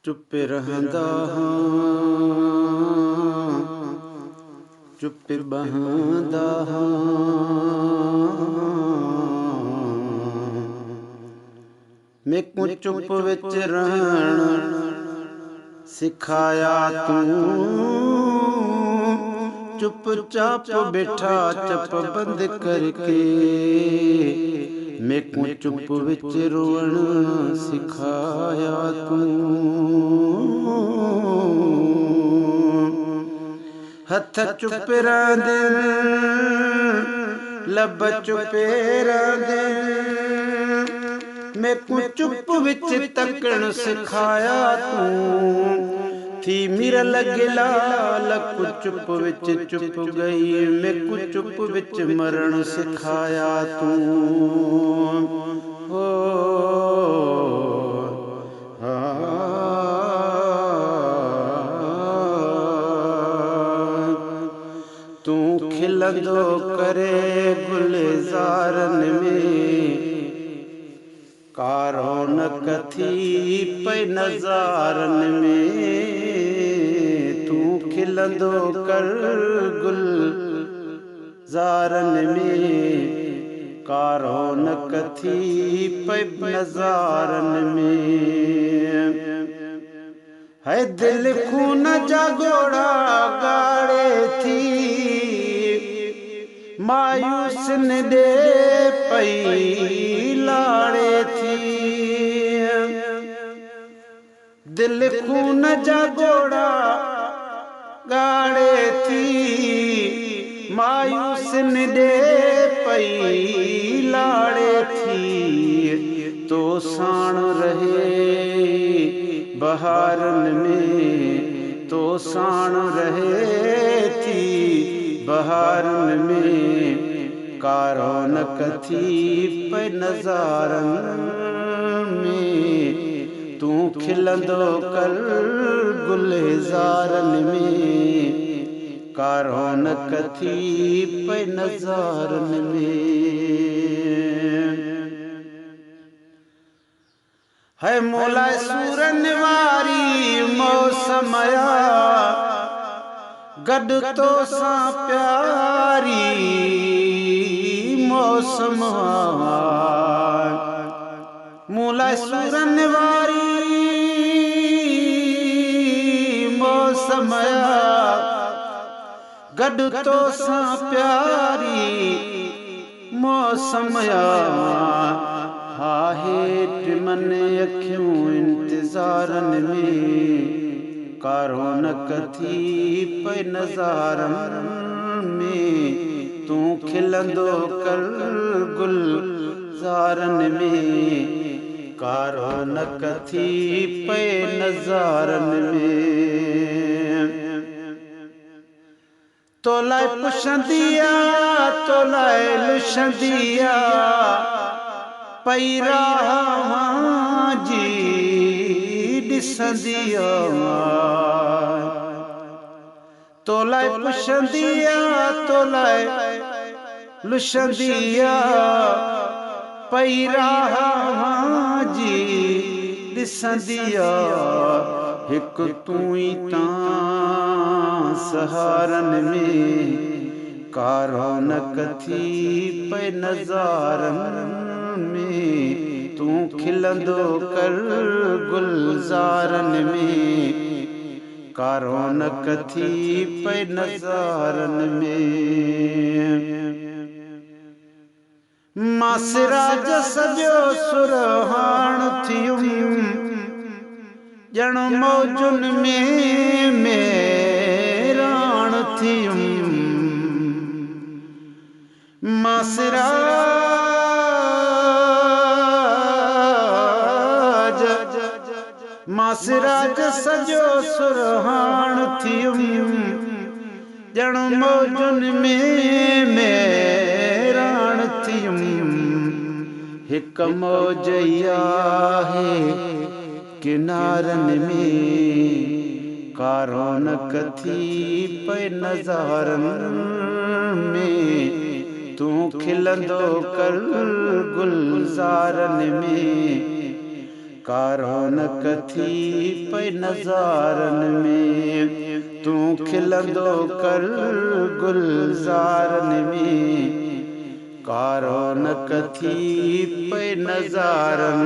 चुप रहंदा हां, चुप बहंदा हां। मैनू चुप विच रहण सिखाया तू, चुप चाप बैठा चप बंद करके। मैनू चुप विच रोवण सिखाया तू। हथ चुप रहंदे लब चुपे रहंदे। मैनू चुप विच तकण सिखाया तू। थी मेरा लगिला लक चुप विच चुप गई। मैनू चुप विच मरण सिखाया तू। हो तू खिलंदो करे गुलज़ारन में, कारो न कथी पे नज़ारन में। तू खिलंदो कर गुलज़ारन में, कारो न कथी पे नज़ारन में। है दिल खून जागोड़ा गाड़े थी, मायूस न दे पई लाड़े थी। दिल खून जागोड़ा गाड़े थी, मायूस न दे पई लाड़े थी। तो साण रहे बहारन में, तो साण रहे थी बहारन में। कारो न कथी पे नज़ारन में। तू खिलंदो कर गुलज़ारन में, कारो न कथी पे नज़ारन में। है मौला सूरन वारी मौसम गड तो सा प्यारी मौसम। मौला सूरन वारी मौसम गड तो सा प्यारी मौसम। हा हेठ मन अखियों इंतज़ारन में, कारो न कथी पे नज़ारन में। तू खिलंदो कर गुलज़ारन में, कारो न कथी पे नज़ारन में। तोलाए पुछंदिया तोलाए लुछंदिया, पई राह जी ॾिसंदिया। तोलाए पुछंदिया तोलाए लुछंदिया, पई राह जी ॾिसंदिया। हिक तू ई तां सहारन में, कारो न कथी पे नज़ारन में। तू खिलंदो कर गुलज़ारन में, कारो न कथी पे नज़ारन में। मासिराज सॼो सुरहाण थियुम, ॼण मौजुन में मेराण थियुम। मासिराज मासिराज सॼो सुरहाण थियुम, ॼण मौजुन में मेराण थियुम। हिक मौज आहे किनारन में, कारो न कथी पे नज़ारन में। तू खिलंदो कर गुलज़ारन में, कारण कथी पे नज़ारन में, तू खिलंदो कर गुलज़ारन में, कारण कथी पे नज़ारन